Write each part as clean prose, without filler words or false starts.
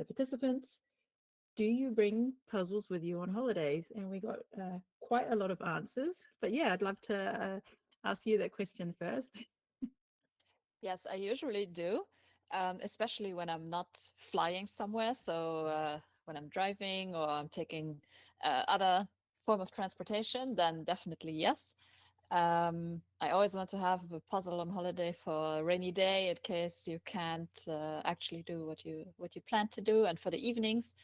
the participants, do you bring puzzles with you on holidays? And we got quite a lot of answers. But yeah, I'd love to ask you that question first. Yes, I usually do, especially when I'm not flying somewhere. So when I'm driving or I'm taking other form of transportation, then definitely yes. I always want to have a puzzle on holiday for a rainy day in case you can't actually do what you plan to do, and for the evenings.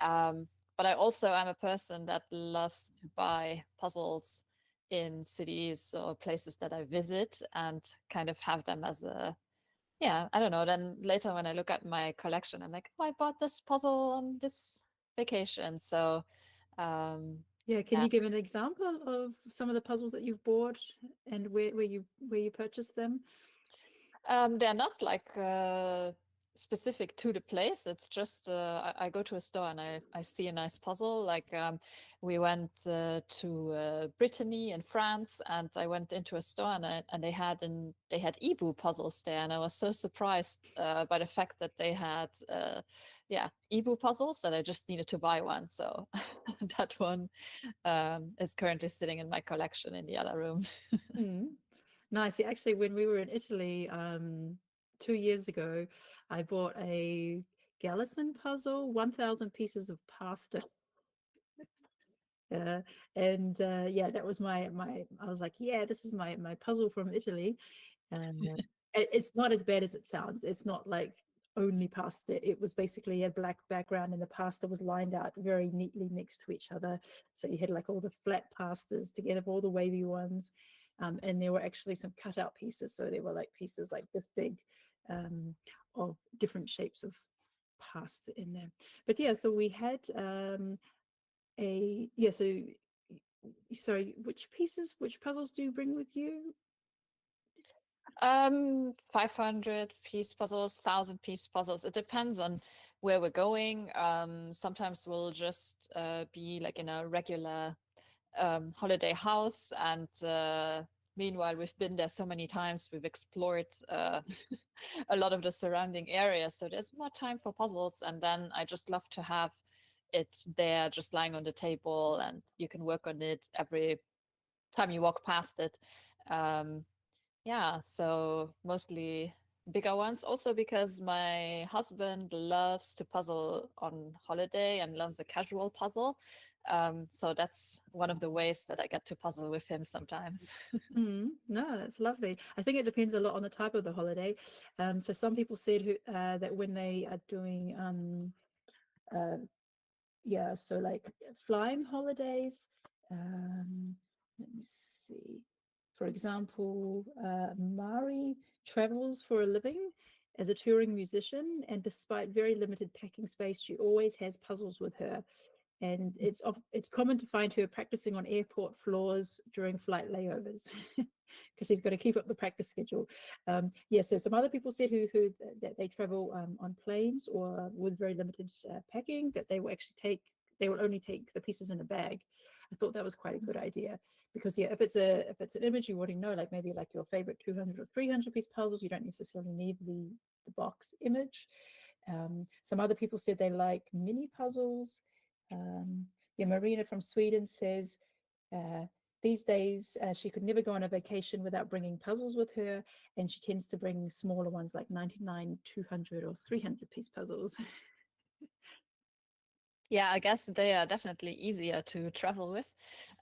Um, but I also am a person that loves to buy puzzles in cities or places that I visit and kind of have them as a, yeah, I don't know. Then later when I look at my collection, I'm like, oh, I bought this puzzle on this vacation. So um, Yeah, can yeah. you give an example of some of the puzzles that you've bought and where you purchased them? They're not like specific to the place. It's just I go to a store and I see a nice puzzle. Like we went to Brittany in France, and I went into a store and they had Ibu puzzles there, and I was so surprised by the fact that they had yeah, Ibu puzzles, that I just needed to buy one. So that one is currently sitting in my collection in the other room. Mm. Nice. Yeah, actually, when we were in Italy 2 years ago, I bought a Gallison puzzle, 1,000 pieces of pasta. Uh, and yeah, that was my. I was like, yeah, this is my puzzle from Italy. And it's not as bad as it sounds. It's not like only pasta. It was basically a black background, and the pasta was lined out very neatly next to each other. So you had like all the flat pastas together, all the wavy ones. And there were actually some cutout pieces. So there were like pieces like this big um, of different shapes of pasta in there. But yeah, so we had sorry, which puzzles do you bring with you? 500-piece puzzles, 1,000-piece puzzles. It depends on where we're going. Sometimes we'll just be like in a regular holiday house, and meanwhile we've been there so many times, we've explored a lot of the surrounding areas, so there's more time for puzzles. And then I just love to have it there, just lying on the table, and you can work on it every time you walk past it. Um, yeah, so mostly bigger ones. Also because my husband loves to puzzle on holiday and loves a casual puzzle. So that's one of the ways that I get to puzzle with him sometimes. No, that's lovely. I think it depends a lot on the type of the holiday. So some people said that when they are doing uh, yeah, so like flying holidays. Let me see. For example, Mari travels for a living as a touring musician, and despite very limited packing space, she always has puzzles with her. And it's common to find her practicing on airport floors during flight layovers because she's got to keep up the practice schedule. Yeah, so some other people said who that they travel on planes or with very limited packing, that they will only take the pieces in a bag. I thought that was quite a good idea because yeah, if it's an image you already know, like maybe like your favorite 200 or 300 piece puzzles, you don't necessarily need the box image. Some other people said they like mini puzzles. Yeah, Marina from Sweden says uh, these days she could never go on a vacation without bringing puzzles with her, and she tends to bring smaller ones like 99, 200, or 300 piece puzzles. Yeah, I guess they are definitely easier to travel with.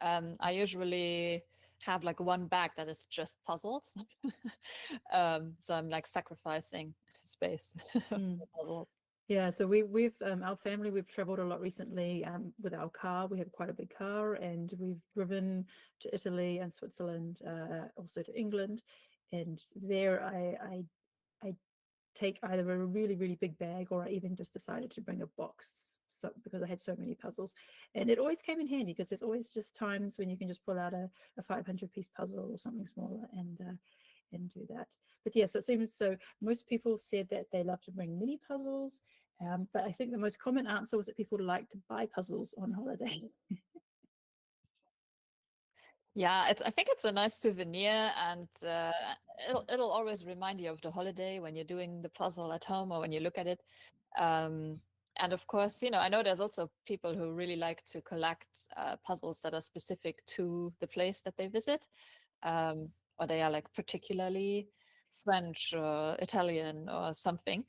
I usually have like one bag that is just puzzles. So I'm like sacrificing space for Mm. puzzles. Yeah, so we've our family, we've traveled a lot recently with our car. We have quite a big car, and we've driven to Italy and Switzerland, also to England. And there I take either a really, really big bag, or I even just decided to bring a box, so because I had so many puzzles. And it always came in handy because there's always just times when you can just pull out a 500 piece puzzle or something smaller and do that. But yeah, so it seems so most people said that they love to bring mini puzzles. But I think the most common answer was that people like to buy puzzles on holiday. Yeah, I think it's a nice souvenir, and it'll always remind you of the holiday when you're doing the puzzle at home or when you look at it. Um, And of course, I know there's also people who really like to collect puzzles that are specific to the place that they visit, or they are like particularly French or Italian or something.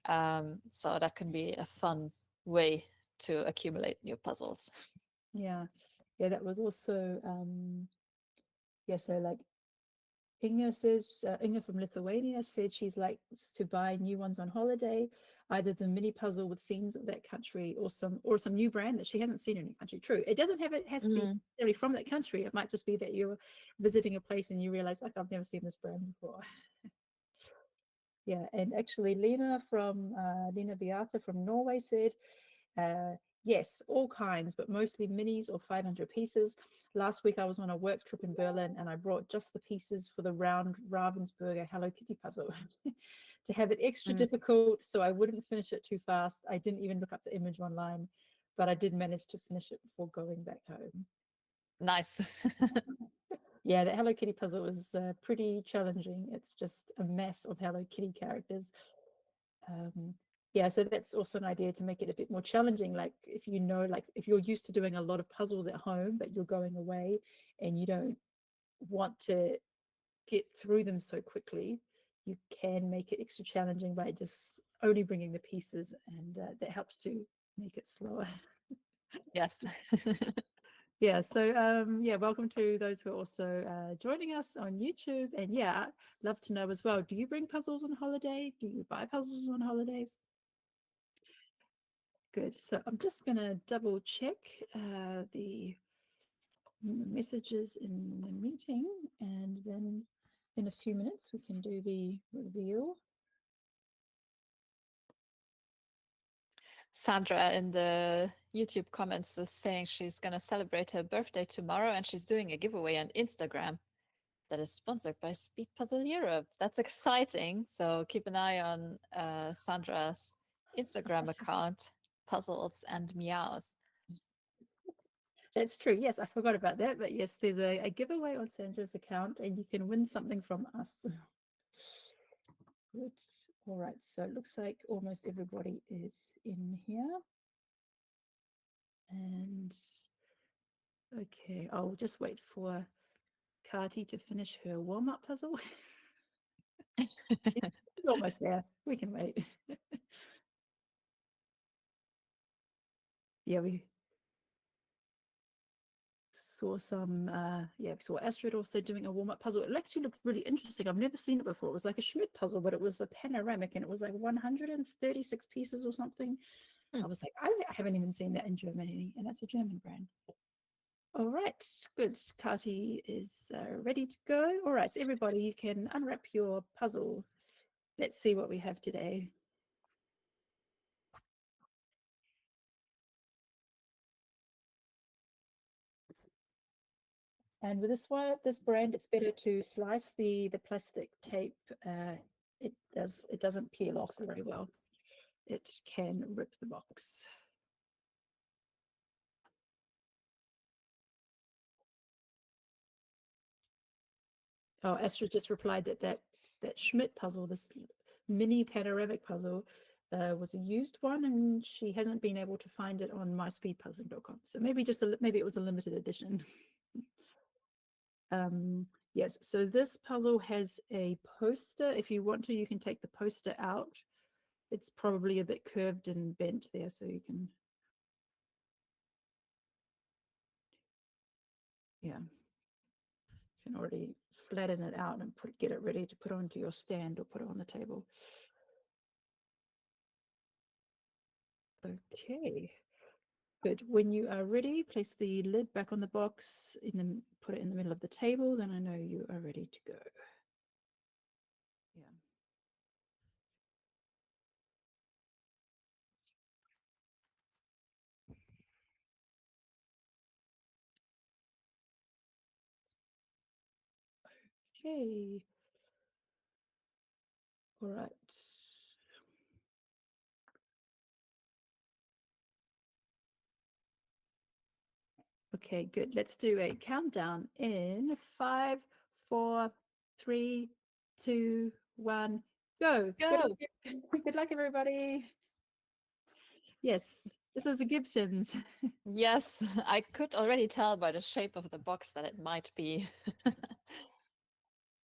So that can be a fun way to accumulate new puzzles. Yeah. Yeah, that was also yeah, so like Inga from Lithuania said she's likes to buy new ones on holiday, either the mini puzzle with scenes of that country or some new brand that she hasn't seen in a country. True. It doesn't have it has to be Mm, necessarily from that country. It might just be that you're visiting a place and you realize like I've never seen this brand before. Yeah, and actually Lena Beata from Norway said yes, all kinds, but mostly minis or 500 pieces. Last week I was on a work trip in Berlin and I brought just the pieces for the round Ravensburger Hello Kitty puzzle. To have it extra mm, difficult so I wouldn't finish it too fast, I didn't even look up the image online, but I did manage to finish it before going back home. nice. Yeah, the Hello Kitty puzzle was pretty challenging. It's just a mess of Hello Kitty characters. um, yeah, so that's also an idea to make it a bit more challenging. Like if you know, like if you're used to doing a lot of puzzles at home, but you're going away and you don't want to get through them so quickly, you can make it extra challenging by just only bringing the pieces, and that helps to make it slower. Yes. Yeah, so yeah, welcome to those who are also joining us on YouTube. And yeah, love to know as well, do you bring puzzles on holiday? Do you buy puzzles on holidays? Good. So I'm just going to double check the messages in the meeting, and then in a few minutes we can do the reveal. Sandra in the YouTube comments is saying she's going to celebrate her birthday tomorrow and she's doing a giveaway on Instagram that is sponsored by Speed Puzzle Europe. That's exciting. So keep an eye on Sandra's Instagram account, Puzzles and Meows. That's true. Yes, I forgot about that. But yes, there's a giveaway on Sandra's account and you can win something from us. Good. All right. So it looks like almost everybody is in here. And okay, I'll just wait for Kati to finish her warm-up puzzle. She's almost there. We can wait. Yeah, we saw some, yeah, we saw Astrid also doing a warm-up puzzle. It actually looked really interesting. I've never seen it before. It was like a Schmidt puzzle, but it was a panoramic and it was like 136 pieces or something. I was like, I haven't even seen that in Germany, and that's a German brand. All right, good. Kati is ready to go. All right, so everybody, you can unwrap your puzzle. Let's see what we have today. And with this brand, it's better to slice the plastic tape. It doesn't peel off very well. It can rip the box. Oh, Astrid just replied that Schmidt puzzle, this mini panoramic puzzle, was a used one, and she hasn't been able to find it on myspeedpuzzling.com. So maybe maybe it was a limited edition. Yes, so this puzzle has a poster. If you want to, you can take the poster out. It's probably a bit curved and bent there, so you can, yeah, you can already flatten it out and get it ready to put onto your stand or put it on the table. Okay, good. When you are ready, place the lid back on the box, put it in the middle of the table, then I know you are ready to go. Yeah. Okay. All right. Okay, good. Let's do a countdown in 5, 4, 3, 2, 1, go. Go. Good luck, everybody. Yes, this is a Gibson's. Yes, I could already tell by the shape of the box that it might be.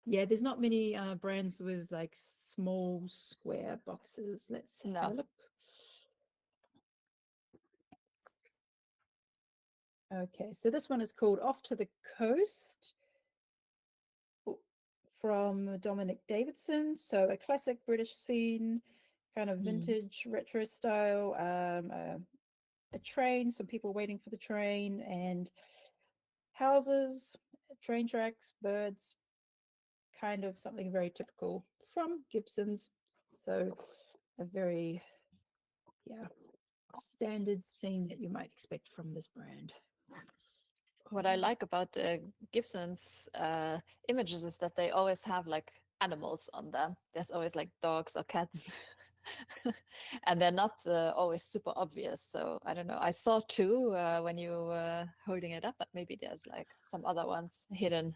Yeah, there's not many brands with like small square boxes. Let's have a No. look. Okay, so this one is called Off to the Coast from Dominic Davidson. So a classic British scene, kind of vintage retro style. A train, some people waiting for the train, and houses, train tracks, birds, kind of something very typical from Gibson's. So a very, yeah, standard scene that you might expect from this brand. What I like about Gibson's images is that they always have like animals on them. There's always like dogs or cats. And they're not always super obvious. So I don't know. I saw two when you were holding it up, but maybe there's like some other ones hidden.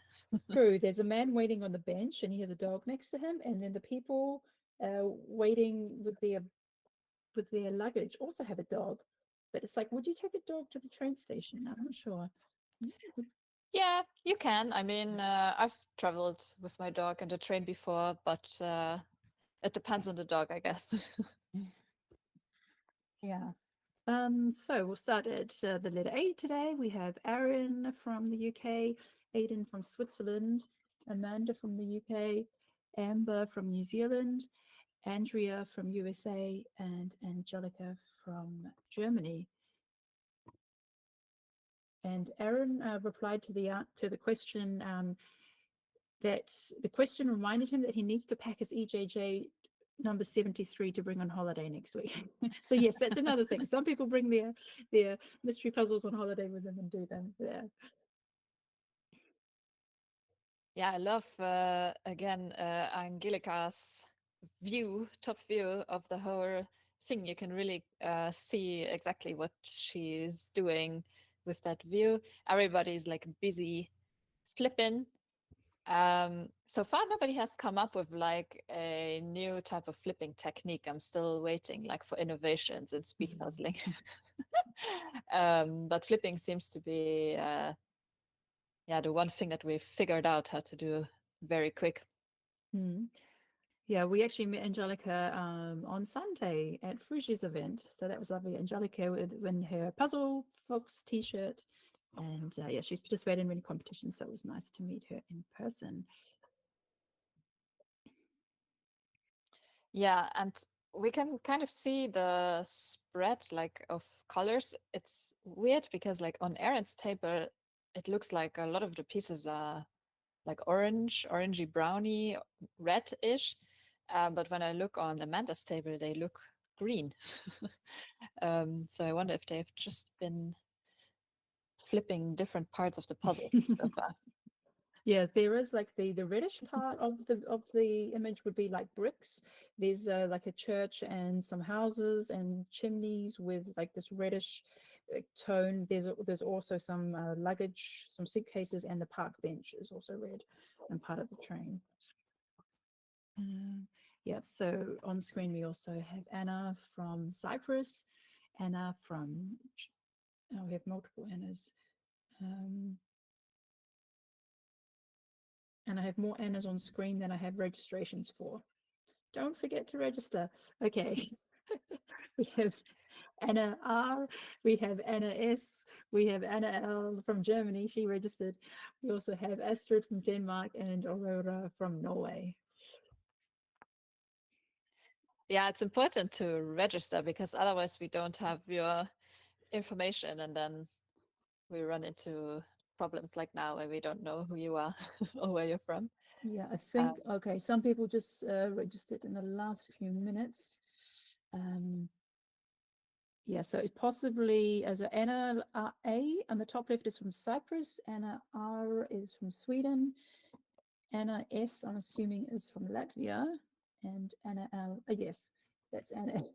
True, there's a man waiting on the bench and he has a dog next to him, and then the people waiting with their luggage also have a dog. But it's like, would you take a dog to the train station? I'm not sure. Yeah, you can. I mean, I've traveled with my dog in the train before, but it depends on the dog, I guess. Yeah. So we'll start at the letter A today. We have Aaron from the UK, Aidan from Switzerland, Amanda from the UK, Amber from New Zealand, Andrea from USA, and Angelica from Germany. And Aaron replied to the question that the question reminded him that he needs to pack his EJJ number 73 to bring on holiday next week. So yes, that's another thing. Some people bring their mystery puzzles on holiday with them and do them there. Yeah, I love again Angelica's top view of the whole thing. You can really see exactly what she's doing with that view. Everybody's like busy flipping. So far, nobody has come up with like a new type of flipping technique. I'm still waiting like for innovations in speed puzzling. But flipping seems to be yeah, the one thing that we've figured out how to do very quick. Hmm. Yeah, we actually met Angelica on Sunday at Frugi's event. So that was lovely. Angelica in her Puzzle Fox t-shirt. And yeah, she's participated in many competitions. So it was nice to meet her in person. Yeah, and we can kind of see the spread like of colors. It's weird because like on Aaron's table, it looks like a lot of the pieces are like orange, orangey browny, red-ish. But when I look on Amanda's table, they look green. So I wonder if they've just been flipping different parts of the puzzle so far. Yeah, there is like the reddish part of the image would be like bricks. There's like a church and some houses and chimneys with like this reddish tone. There's also some luggage, some suitcases, and the park bench is also red and part of the train. Yeah, so on screen we also have Anna from Cyprus, Anna from, oh, we have multiple Annas. And I have more Annas on screen than I have registrations for. Don't forget to register. Okay. We have Anna R, we have Anna S, we have Anna L from Germany. She registered. We also have Astrid from Denmark and Aurora from Norway. Yeah, it's important to register because otherwise we don't have your information and then we run into problems like now where we don't know who you are or where you're from. Yeah, I think, okay, some people just registered in the last few minutes. Yeah, so it possibly, as Anna A on the top left is from Cyprus, Anna R is from Sweden, Anna S, I'm assuming, is from Latvia, and Anna L, yes, that's Anna.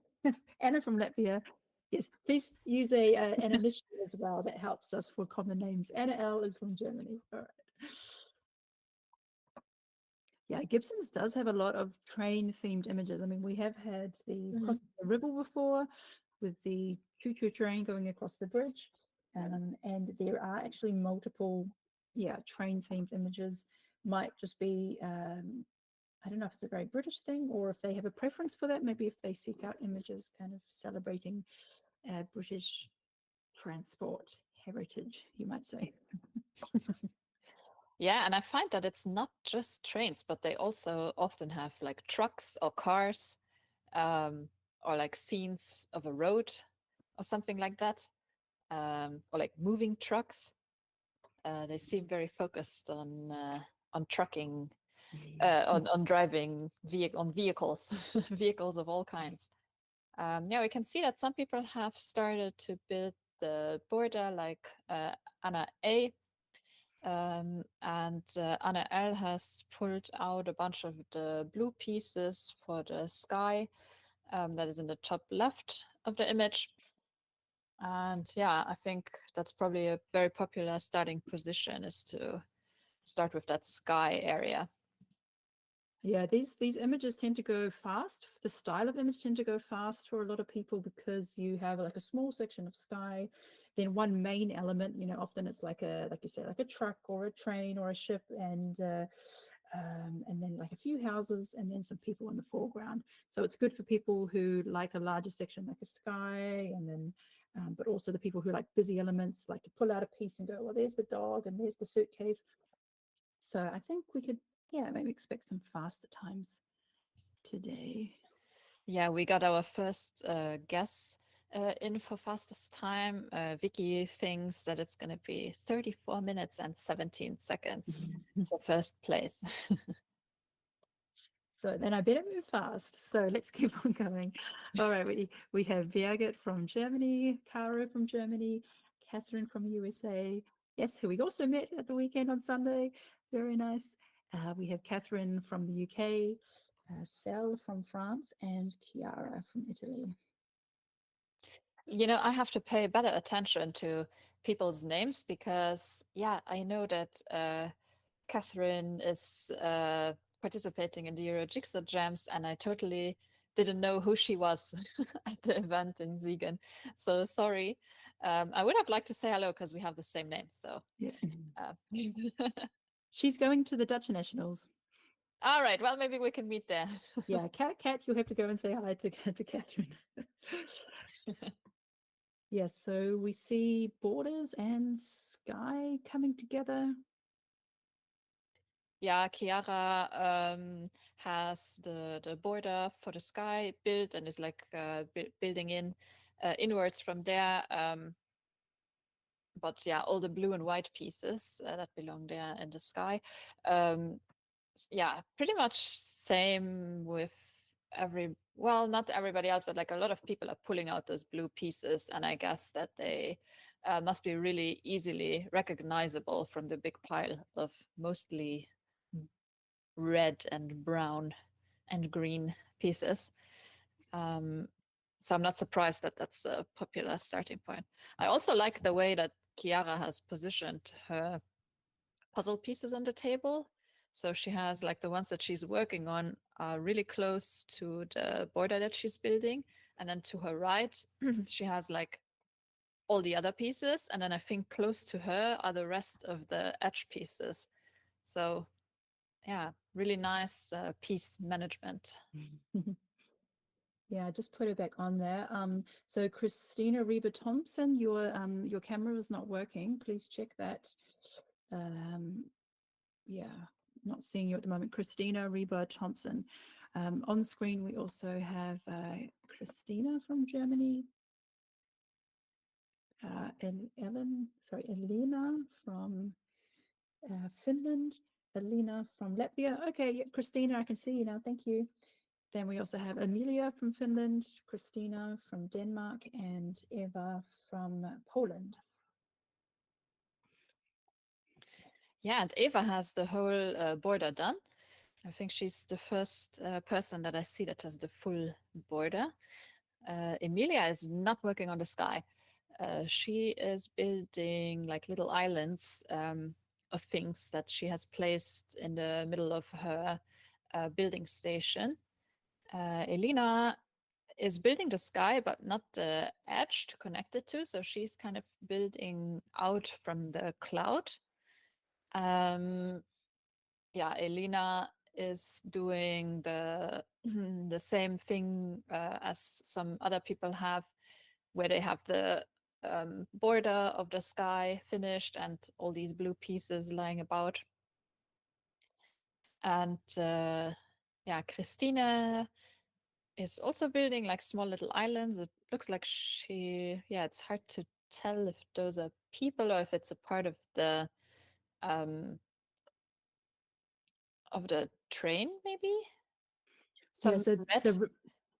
Anna from Latvia. Yes, please use an initial as well. That helps us for common names. Anna L is from Germany. All right. Yeah, Gibson's does have a lot of train themed images. I mean, we have had the Crossing the River before. with the choo-choo train going across the bridge. And there are actually multiple, yeah, train themed images. Might just be, I don't know if it's a very British thing or if they have a preference for that. Maybe if they seek out images kind of celebrating British transport heritage, you might say. Yeah, and I find that it's not just trains, but they also often have like trucks or cars, um, or like scenes of a road or something like that, or like moving trucks. They seem very focused on trucking, on driving on vehicles, vehicles of all kinds. Yeah, we can see that some people have started to build the border, like Anna A. And Anna L has pulled out a bunch of the blue pieces for the sky, that is in the top left of the image. And yeah, I think that's probably a very popular starting position, is to start with that sky area. Yeah, these images tend to go fast. The style of image tend to go fast for a lot of people because you have like a small section of sky, then one main element. Often it's like like you say, like a truck or a train or a ship, and then like a few houses and then some people in the foreground. So it's good for people who like a larger section, like a sky, and then but also the people who like busy elements, like to pull out a piece and go, well, there's the dog and there's the suitcase. So I think we could, yeah, maybe expect some faster times today. Yeah, we got our first guess in for fastest time. Vicky thinks that it's going to be 34 minutes and 17 seconds for first place. So then I better move fast. So let's keep on going. All right, we have Birgit from Germany, Caro from Germany, Catherine from USA. Yes, who we also met at the weekend on Sunday. Very nice. We have Catherine from the UK, Cel from France, and Chiara from Italy. You know, I have to pay better attention to people's names because, yeah, I know that Catherine is participating in the Euro Jigsaw Jams, and I totally didn't know who she was at the event in Siegen. So sorry. I would have liked to say hello because we have the same name. So Yeah. uh, She's going to the Dutch Nationals. all right. Well, maybe we can meet there. Yeah, Cat, you'll have to go and say hi to Catherine. Yes, so we see borders and sky coming together. Yeah, Chiara has the border for the sky built and is like building in inwards from there. But yeah, all the blue and white pieces that belong there in the sky. Yeah, pretty much same with well, not everybody else, but like a lot of people are pulling out those blue pieces, and I guess that they must be really easily recognizable from the big pile of mostly red and brown and green pieces. So I'm not surprised that that's a popular starting point. I also like the way that Chiara has positioned her puzzle pieces on the table. So she has like the ones that she's working on are really close to the border that she's building. And then to her right, she has like all the other pieces. And then I think close to her are the rest of the edge pieces. So yeah, really nice piece management. Yeah, just put it back on there. So Christina Reba Thompson, your camera is not working. Please check that. Yeah, not seeing you at the moment. Christina Reba Thompson. On screen, we also have Christina from Germany. And Elena from Finland. Elena from Latvia. Okay, yeah, Christina, I can see you now. Thank you. Then we also have Amelia from Finland, Christina from Denmark, and Eva from Poland. Yeah, and Eva has the whole border done. I think she's the first person that I see that has the full border. Emilia is not working on the sky. She is building like little islands of things that she has placed in the middle of her building station. Elena is building the sky, but not the edge to connect it to. So she's kind of building out from the cloud. Yeah, Elena is doing the the same thing as some other people have, where they have the border of the sky finished and all these blue pieces lying about. And yeah, Christina is also building like small little islands. It looks like yeah, it's hard to tell if those are people or if it's a part um, of the train, maybe. Yeah, Some so red.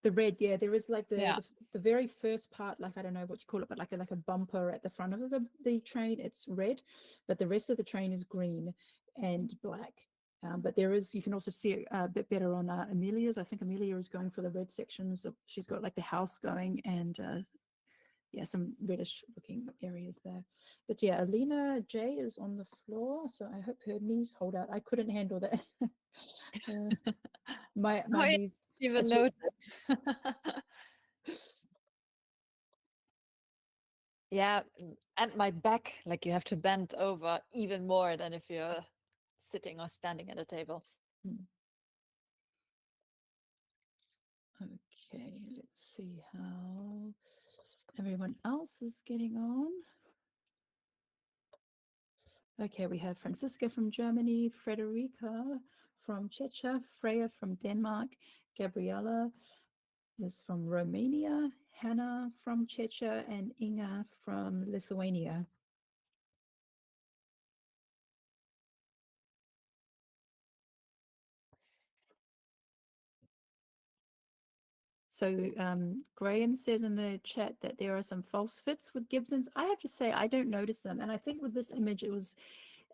the red, yeah, there is like Yeah. the very first part, like I don't know what you call it, but like a bumper at the front of the train, it's red, but the rest of the train is green and black. But there is, you can also see it a bit better on Amelia's. I think Amelia is going for the red sections. She's got like the house going and yeah, some reddish looking areas there. But yeah, Alina J is on the floor, so I hope her knees hold out. I couldn't handle that. My Oh, yeah, knees even too. notice. Yeah, and my back, like you have to bend over even more than if you're sitting or standing at a table. Okay, let's see how everyone else is getting on. Okay, we have Francisca from Germany, Frederica from Czechia, Freya from Denmark, Gabriella is from Romania, Hannah from Czechia, and Inga from Lithuania. So Graham says in the chat that there are some false fits with Gibsons. I have to say, I don't notice them. And I think with this image, it was,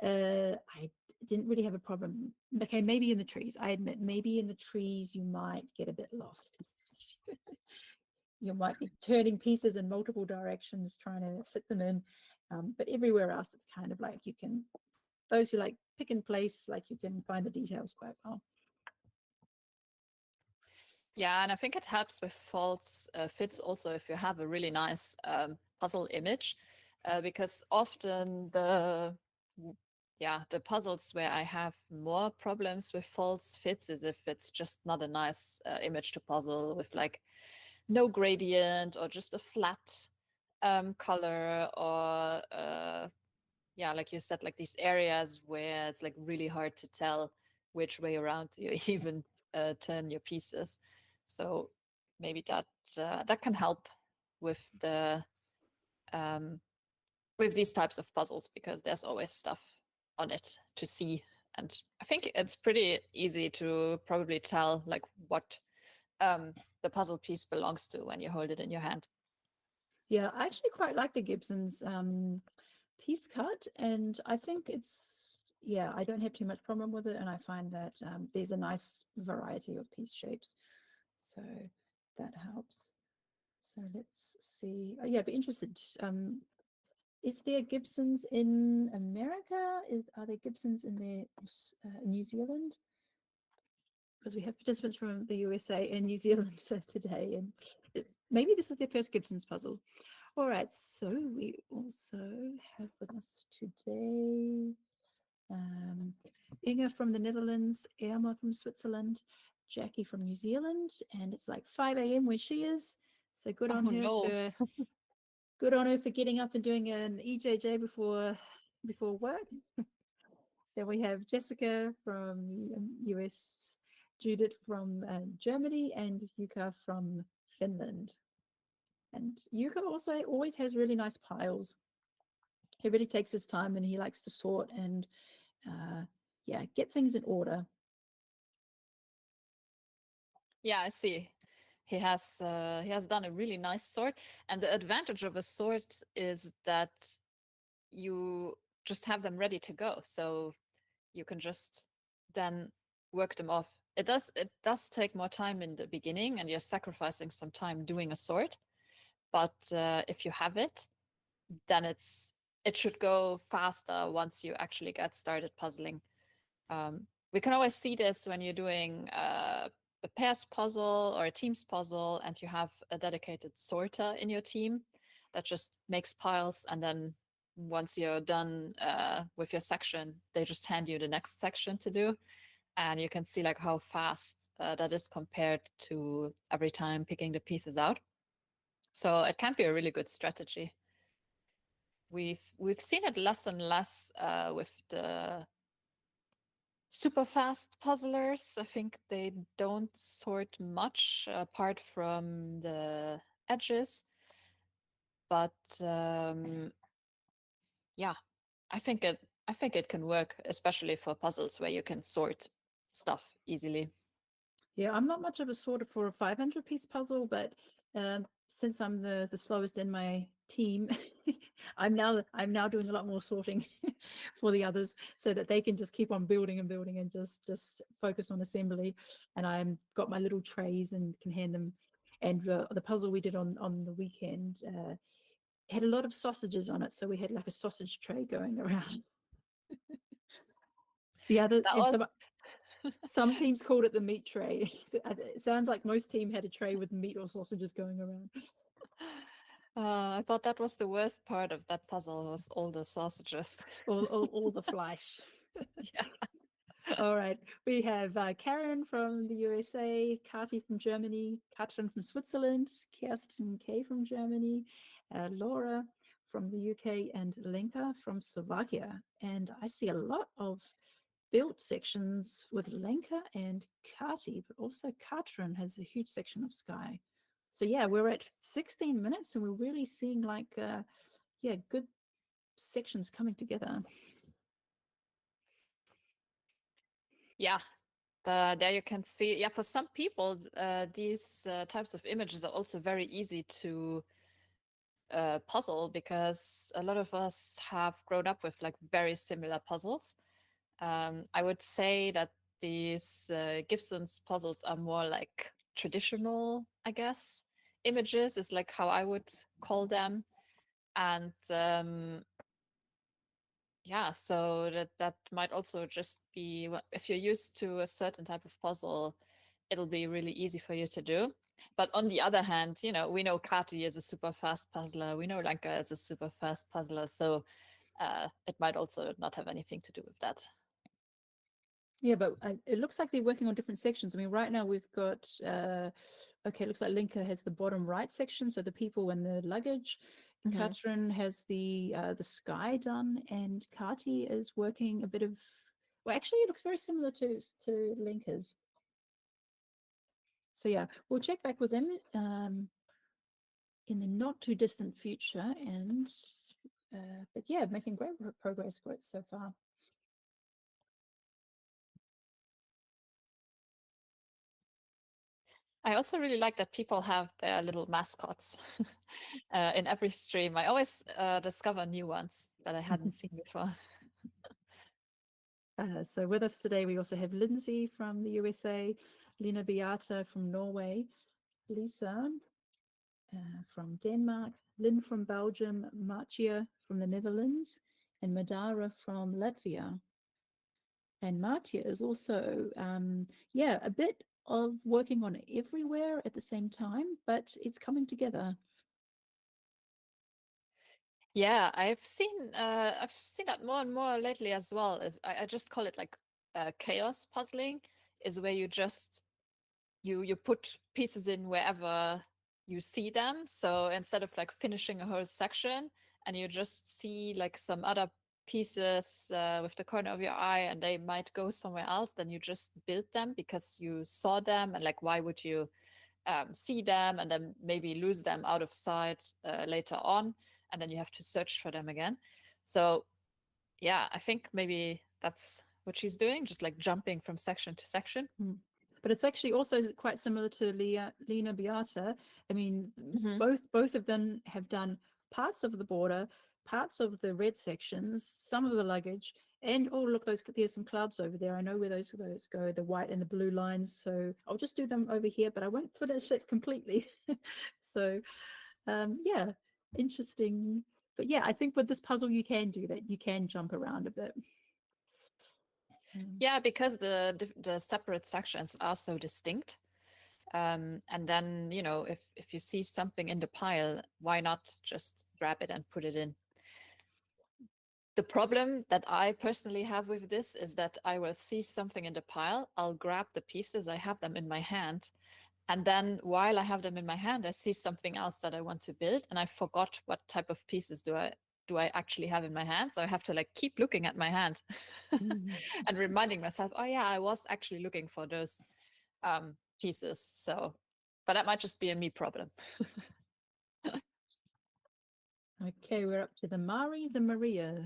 I didn't really have a problem. Okay, maybe in the trees. I admit, maybe in the trees, you might get a bit lost. You might be turning pieces in multiple directions, trying to fit them in. But everywhere else, it's kind of like you can, those who like pick and place, like you can find the details quite well. Yeah, and I think it helps with false fits also if you have a really nice puzzle image, because often the puzzles where I have more problems with false fits is if it's just not a nice image to puzzle with, like no gradient or just a flat color, or yeah, like you said, like these areas where it's like really hard to tell which way around you even turn your pieces. So maybe that can help with the with these types of puzzles, because there's always stuff on it to see, and I think it's pretty easy to probably tell like what the puzzle piece belongs to when you hold it in your hand. Yeah, I actually quite like the Gibson's piece cut, and I think it's, yeah, I don't have too much problem with it, and I find that there's a nice variety of piece shapes, so that helps. So let's see. Oh, yeah, be interested. Is there Gibsons in America? Are there Gibsons in New Zealand? Because we have participants from the USA and New Zealand today, and maybe this is their first Gibsons puzzle. All right, so we also have with us today Inga from the Netherlands, Irma from Switzerland, Jackie from New Zealand, and it's like 5 a.m. where she is. So good on her No. for getting up and doing an EJJ before work. Then we have Jessica from US, Judith from Germany, and Yuka from Finland. And Yuka also always has really nice piles. He really takes his time and he likes to sort and yeah, get things in order. Yeah, I see. He has done a really nice sort, and the advantage of a sort is that you just have them ready to go, so you can just then work them off. It does take more time in the beginning, and you're sacrificing some time doing a sort. But if you have it, then it should go faster once you actually get started puzzling. We can always see this when you're doing a pairs puzzle or a teams puzzle, and you have a dedicated sorter in your team that just makes piles, and then once you're done with your section, they just hand you the next section to do, and you can see like how fast that is compared to every time picking the pieces out. So it can be a really good strategy. We've seen it less and less with the super fast puzzlers. I think they don't sort much apart from the edges, but yeah, I think it can work, especially for puzzles where you can sort stuff easily. Yeah, I'm not much of a sorter for a 500-piece puzzle, but since I'm the slowest in my team, I'm now doing a lot more sorting for the others so that they can just keep on building and building and just focus on assembly. And I'm got my little trays and can hand them. And the puzzle we did on the weekend had a lot of sausages on it, so we had like a sausage tray going around. The other That and was some teams called it the meat tray. It sounds like most team had a tray with meat or sausages going around. I thought that was the worst part of that puzzle, was all the sausages. All the flesh. Yeah. All right. We have Karen from the USA, Kati from Germany, Katrin from Switzerland, Kirsten K from Germany, Laura from the UK, and Lenka from Slovakia. And I see a lot of built sections with Lenka and Kati, but also Katrin has a huge section of sky. So yeah, we're at 16 minutes and we're really seeing like, yeah, good sections coming together. Yeah, there you can see. Yeah, for some people, these types of images are also very easy to puzzle, because a lot of us have grown up with like very similar puzzles. I would say that these Gibson's puzzles are more like traditional, I guess. Images is like how I would call them. And yeah, so that might also just be, if you're used to a certain type of puzzle, it'll be really easy for you to do. But on the other hand, we know Kati is a super fast puzzler. We know Lanka is a super fast puzzler. So it might also not have anything to do with that. Yeah, but it looks like they're working on different sections. I mean, right now we've got, okay, it looks like Linka has the bottom right section, so the people and the luggage. Katrin has the sky done, and Kati is working a bit of, well, actually it looks very similar to Linka's. So yeah, we'll check back with them in the not too distant future, and but yeah, making great progress for it so far. I also really like that people have their little mascots in every stream. I always discover new ones that I hadn't seen before. So with us today, we also have Lindsay from the USA, Lena Beata from Norway, Lisa from Denmark, Lynn from Belgium, Marcia from the Netherlands, and Madara from Latvia. And Marcia is also, yeah, a bit of working on it everywhere at the same time, but it's coming together. Yeah, I've seen that more and more lately as well. I just call it like chaos puzzling, is where you just you put pieces in wherever you see them. So instead of like finishing a whole section and you just see like some other pieces with the corner of your eye and they might go somewhere else, then you just build them because you saw them, and like why would you see them and then maybe lose them out of sight later on, and then you have to search for them again. So yeah, I think maybe that's what she's doing, just like jumping from section to section. But it's actually also quite similar to Lena Beata. I mean, Mm-hmm. both of them have done parts of the border, parts of the red sections, some of the luggage, and oh look, there's some clouds over there. I know where those go, the white and the blue lines. So I'll just do them over here, but I won't finish it completely. So yeah, interesting. But yeah, I think with this puzzle you can do that. You can jump around a bit. Yeah, because the separate sections are so distinct. And then, if you see something in the pile, why not just grab it and put it in? The problem that I personally have with this is that I will see something in the pile, I'll grab the pieces, I have them in my hand, and then while I have them in my hand, I see something else that I want to build, and I forgot what type of pieces do I actually have in my hand. So I have to like keep looking at my hand and reminding myself, oh yeah, I was actually looking for those pieces. So, but that might just be a me problem. Okay, we're up to the Maris and Maria.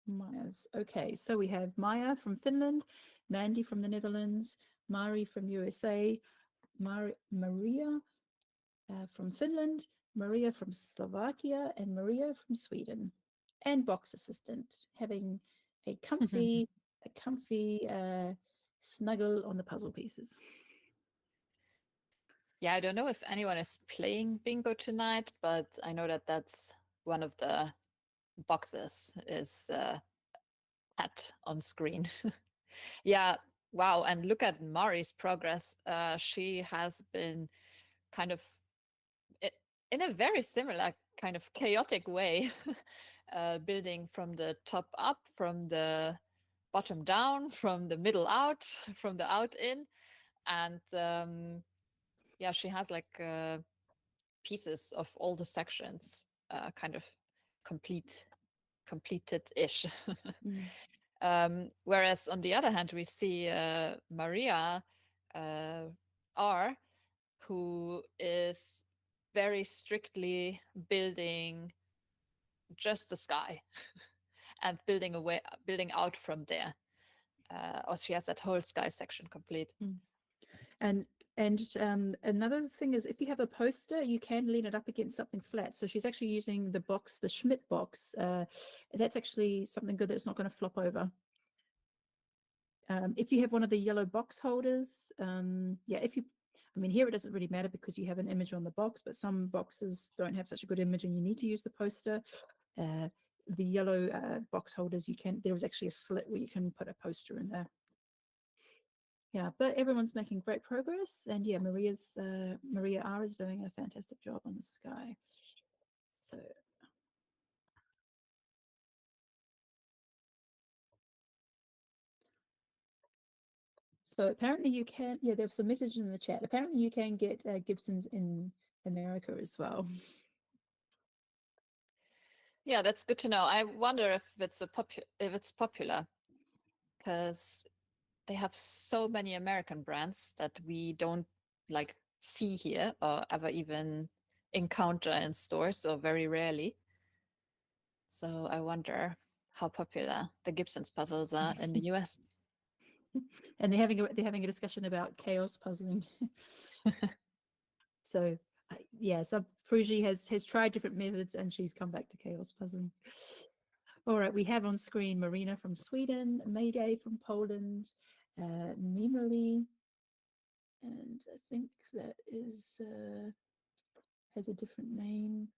Maya's. Okay, so we have Maya from Finland, Mandy from the Netherlands, Mari from USA, Maria from Finland, Maria from Slovakia, and Maria from Sweden. And box assistant having a comfy, snuggle on the puzzle pieces. Yeah, I don't know if anyone is playing bingo tonight, but I know that that's one of the boxes is at on screen. Yeah, wow. And look at Mari's progress. She has been kind of in a very similar kind of chaotic way, building from the top up, from the bottom down, from the middle out, from the out in. And yeah, she has like pieces of all the sections kind of completed-ish. Whereas on the other hand, we see Maria R, who is very strictly building just the sky and building out from there. Or she has that whole sky section complete. And another thing is, if you have a poster, you can lean it up against something flat. So she's actually using the box, the Schmidt box. That's actually something good that's not going to flop over. If you have one of the yellow box holders, yeah, I mean, here it doesn't really matter because you have an image on the box, but some boxes don't have such a good image and you need to use the poster. The yellow box holders, there is actually a slit where you can put a poster in there. Yeah, but everyone's making great progress, and yeah, Maria R is doing a fantastic job on the sky. So apparently you can. Yeah, there's some messages in the chat. Apparently you can get Gibsons in America as well. Yeah, that's good to know. I wonder if it's popular, because they have so many American brands that we don't like see here or ever even encounter in stores, or very rarely. So I wonder how popular the Gibson's puzzles are in the US. And they're having a discussion about chaos puzzling. So yeah, so Fruji has tried different methods and she's come back to chaos puzzling. All right, we have on screen Marina from Sweden, Mayday from Poland, Mimali, and I think that is has a different name.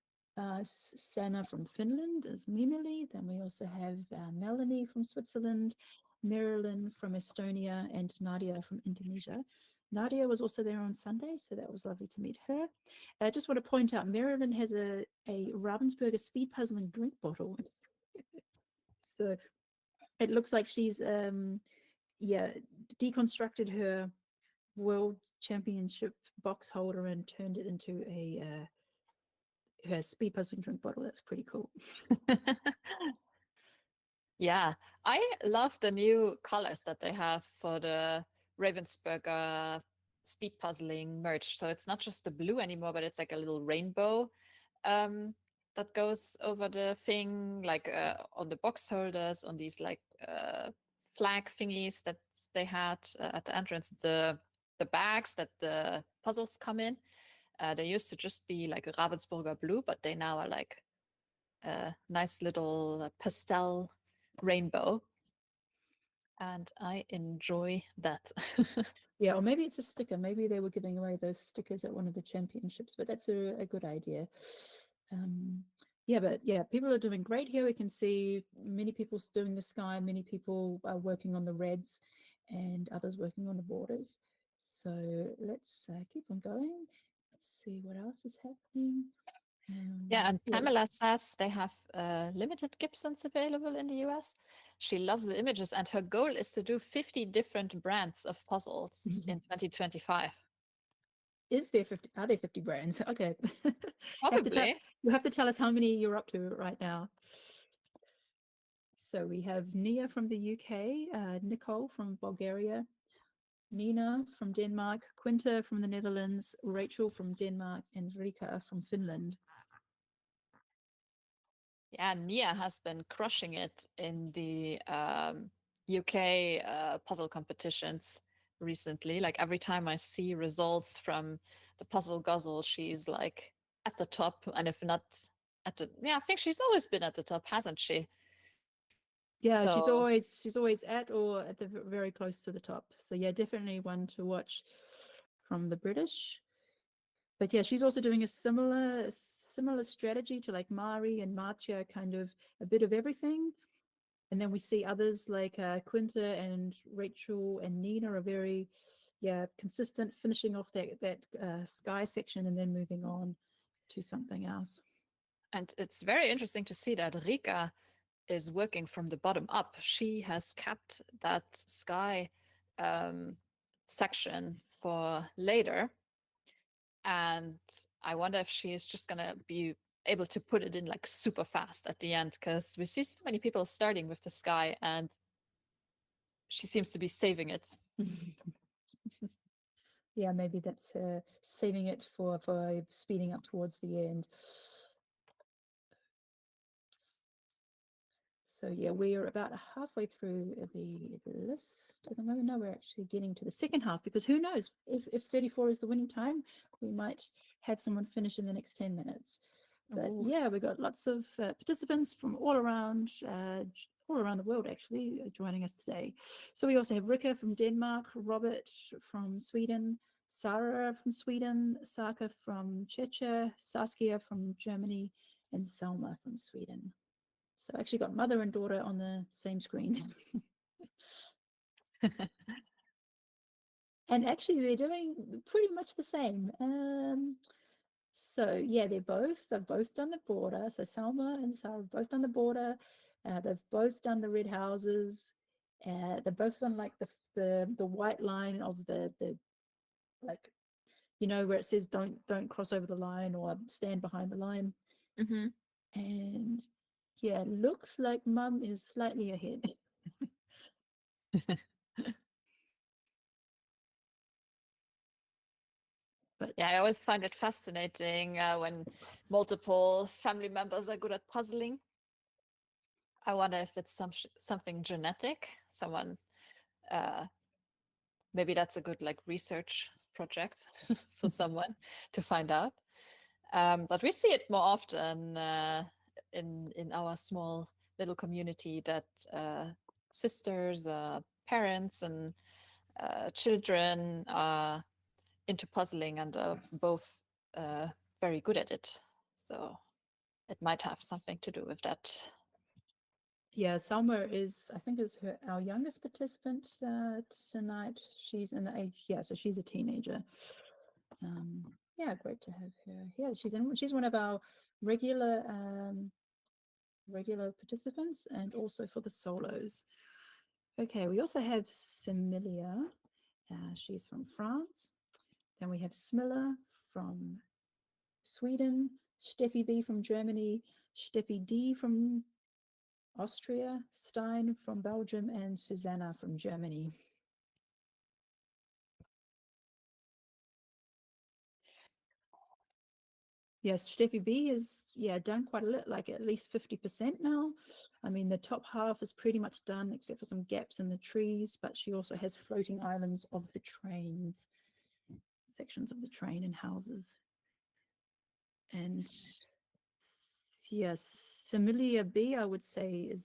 Sana from Finland is Mimili. Then we also have Melanie from Switzerland, Marilyn from Estonia, and Nadia from Indonesia. Nadia was also there on Sunday, so that was lovely to meet her. I just want to point out, Marilyn has a Ravensburger speed puzzling drink bottle. So it looks like she's deconstructed her world championship box holder and turned it into her speed puzzling drink bottle. That's pretty cool. Yeah, I love the new colors that they have for the Ravensburger speed puzzling merch. So it's not just the blue anymore, but it's like a little rainbow that goes over the thing, like on the box holders, on these like flag thingies that they had at the entrance, the bags that the puzzles come in. They used to just be like a Ravensburger blue, but they now are like a nice little pastel rainbow, and I enjoy that. Yeah, or maybe it's a sticker. Maybe they were giving away those stickers at one of the championships, but that's a good idea. Yeah, but yeah, people are doing great here. We can see many people doing the sky, many people are working on the reds, and others working on the borders. So let's keep on going. Let's see what else is happening. Yeah, and Yeah. Pamela says they have limited Gibsons available in the US. She loves the images, and her goal is to do 50 different brands of puzzles in 2025. Is there 50? Are there 50 brands? Okay. Probably. You have to tell us how many you're up to right now. So we have Nia from the UK, Nicole from Bulgaria, Nina from Denmark, Quinta from the Netherlands, Rachel from Denmark, and Rika from Finland. Yeah, Nia has been crushing it in the UK puzzle competitions recently. Like every time I see results from the Puzzle Guzzle, she's like at the top, and if not at the, yeah, I think she's always been at the top, hasn't she? Yeah, she's So always at or at the very close to the top. So yeah, definitely one to watch from the British. But yeah, she's also doing a similar strategy to like Mari and Marcia, kind of a bit of everything. And then we see others like Quinta and Rachel and Nina are very, yeah, consistent, finishing off that sky section and then moving on to something else. and it's very interesting to see that Rika is working from the bottom up. She has kept that sky section for later. And I wonder if she is just going to be able to put it in like super fast at the end, because we see so many people starting with the sky and she seems to be saving it. Yeah, maybe that's saving it for speeding up towards the end. So yeah, we are about halfway through the list at the moment. No, we're actually getting to the second half, because who knows, if 34 is the winning time, we might have someone finish in the next 10 minutes. But Ooh. yeah, we got lots of participants from all around the world actually joining us today. So we also have Rika from Denmark, Robert from Sweden, Sarah from Sweden, Saka from Czechia, Saskia from Germany, and Selma from Sweden. So I actually got mother and daughter on the same screen. And actually they're doing pretty much the same. So yeah, they've both done the border. So Salma and Sarah have both done the border. They've both done the red houses. They've both done like the white line of the like, you know, where it says don't cross over the line or stand behind the line. Mm-hmm. And yeah, looks like mum is slightly ahead. But Yeah, I always find it fascinating when multiple family members are good at puzzling. I wonder if it's something genetic. Someone, uh, maybe that's a good like research project for someone to find out. But we see it more often in our small little community that sisters, parents, and children are into puzzling and are both very good at it. So it might have something to do with that. yeah, Selma is, I think, is our youngest participant tonight. She's in the age, yeah, so she's a teenager. Yeah, great to have her. Yeah, she's one of our regular participants, and also for the solos. Okay, we also have Similia. She's from France. Then we have Smilla from Sweden, Steffi B from Germany, Steffi D from Austria, Stein from Belgium, and Susanna from Germany. Yes, Steffi B has done quite a lot, like at least 50% now. I mean, the top half is pretty much done except for some gaps in the trees, but she also has floating islands of the trains, sections of the train and houses. And yes, Similia B, I would say,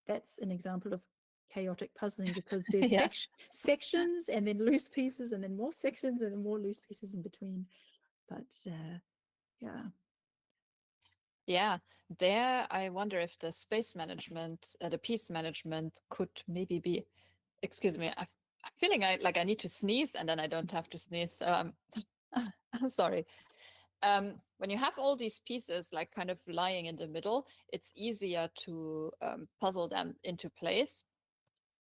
that's an example of chaotic puzzling, because there's Yeah. sections and then loose pieces and then more sections and then more loose pieces in between. But yeah. Yeah, there I wonder if the space management, the piece management could maybe be, excuse me, feeling like I need to sneeze and then I don't have to sneeze. So I'm sorry. When you have all these pieces like kind of lying in the middle, it's easier to puzzle them into place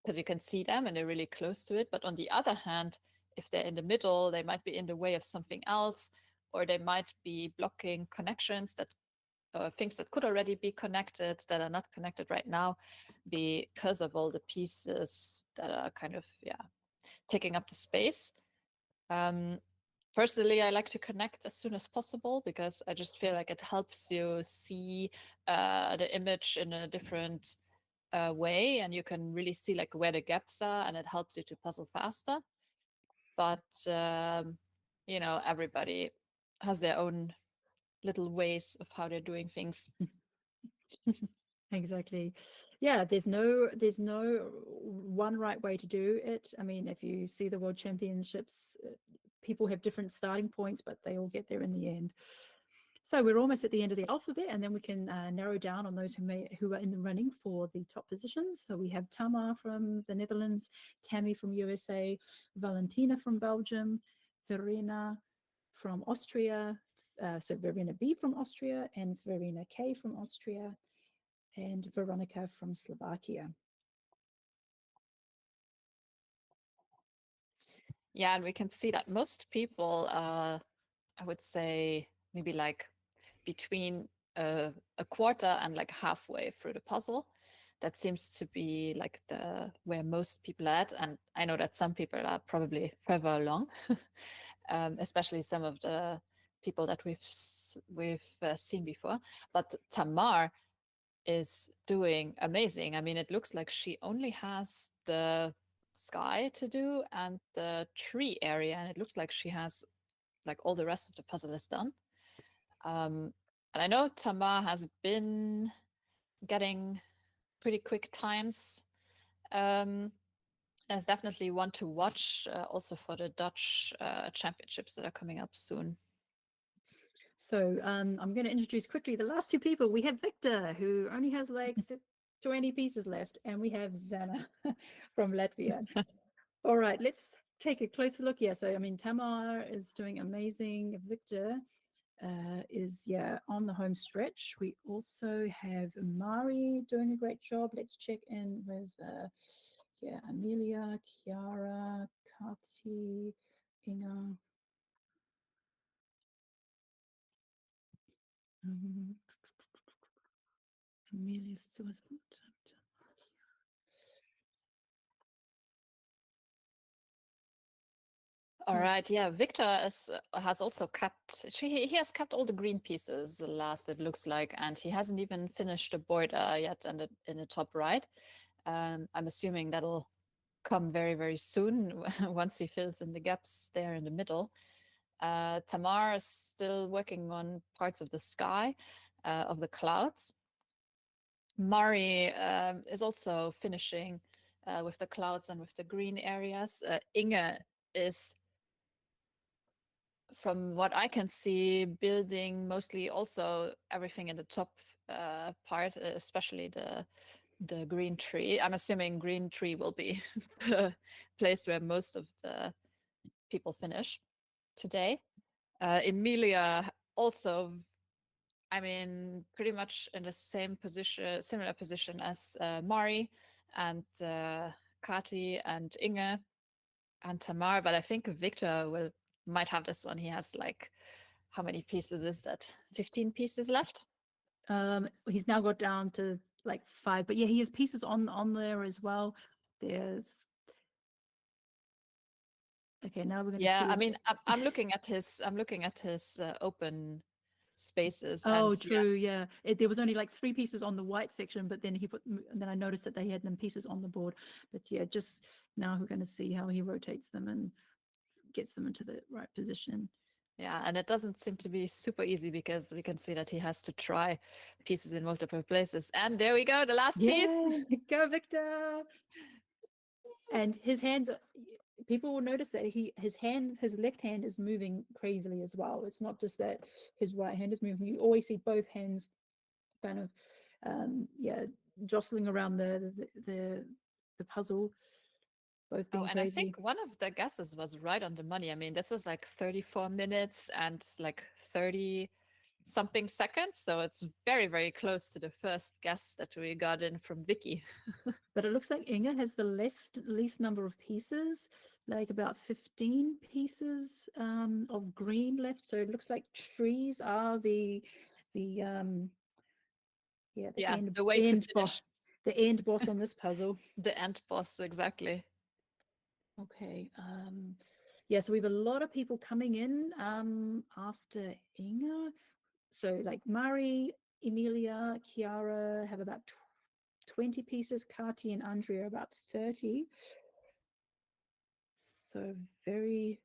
because you can see them and they're really close to it. But on the other hand, if they're in the middle, they might be in the way of something else, or they might be blocking connections that things that could already be connected that are not connected right now because of all the pieces that are kind of taking up the space. Personally, I like to connect as soon as possible because I just feel like it helps you see the image in a different way, and you can really see like where the gaps are, and it helps you to puzzle faster. But everybody has their own little ways of how they're doing things. Exactly. Yeah, there's no one right way to do it. I mean, if you see the world championships, people have different starting points, but they all get there in the end. So we're almost at the end of the alphabet, and then we can narrow down on those who are in the running for the top positions. So we have Tamar from the Netherlands, Tammy from USA, Valentina from Belgium, Verena from Austria, so Verena B from Austria, and Verena K from Austria, and Veronica from Slovakia. Yeah, and we can see that most people, I would say, maybe like between a quarter and like halfway through the puzzle. That seems to be like the where most people are at. And I know that some people are probably further along, especially some of the people that we've seen before. But Tamar is doing amazing. I mean, it looks like she only has the sky to do and the tree area, and it looks like she has like all the rest of the puzzle is done. And I know Tamar has been getting pretty quick times. There's definitely one to watch also for the Dutch championships that are coming up soon. So I'm going to introduce quickly the last two people. We have Victor, who only has like 20 pieces left, and we have Zana from Latvia. All right, let's take a closer look here. So, I mean, Tamar is doing amazing. Victor is, on the home stretch. We also have Mari doing a great job. Let's check in with, Amelia, Chiara, Kati, Inga. Amelia still has. All right, yeah. Victor has also kept. He has kept all the green pieces last. It looks like, and he hasn't even finished the border yet in the top right. I'm assuming that'll come very very soon once he fills in the gaps there in the middle. Tamar is still working on parts of the sky, of the clouds. Mari is also finishing with the clouds and with the green areas. Inge is, from what I can see, building mostly also everything in the top part, especially the green tree. I'm assuming green tree will be the place where most of the people finish today. Emilia also, I mean, pretty much in the same position, similar position as Mari and Kati and Inge and Tamar, but I think Victor might have this one. He has like, how many pieces is that? 15 pieces left? He's now got down to like 5, but yeah, he has pieces on there as well. There's okay. Now we're going to see. I mean, I'm looking at his open spaces. Oh, And true. Yeah, there was only like 3 pieces on the white section, but then and then I noticed that they had them pieces on the board. But yeah, just now we're going to see how he rotates them and gets them into the right position. yeah, and it doesn't seem to be super easy because we can see that he has to try pieces in multiple places. And there we go, the last piece. Go Victor! And his hands, people will notice that his left hand is moving crazily as well. It's not just that his right hand is moving. You always see both hands kind of jostling around the puzzle. both Oh, being and I think crazy. one of the guesses was right on the money. I mean, this was like 34 minutes and like 30 something seconds. So it's very, very close to the first guess that we got in from Vicky. But it looks like Inga has the least number of pieces, like about 15 pieces of green left. So it looks like trees are the yeah, the Yeah, end the way to end boss finish the end boss on this puzzle. the end boss, exactly. Okay. Yeah, so we have a lot of people coming in after Inga. So like Mari, Emilia, Chiara have about 20 pieces, Kati and Andrea about 30. So very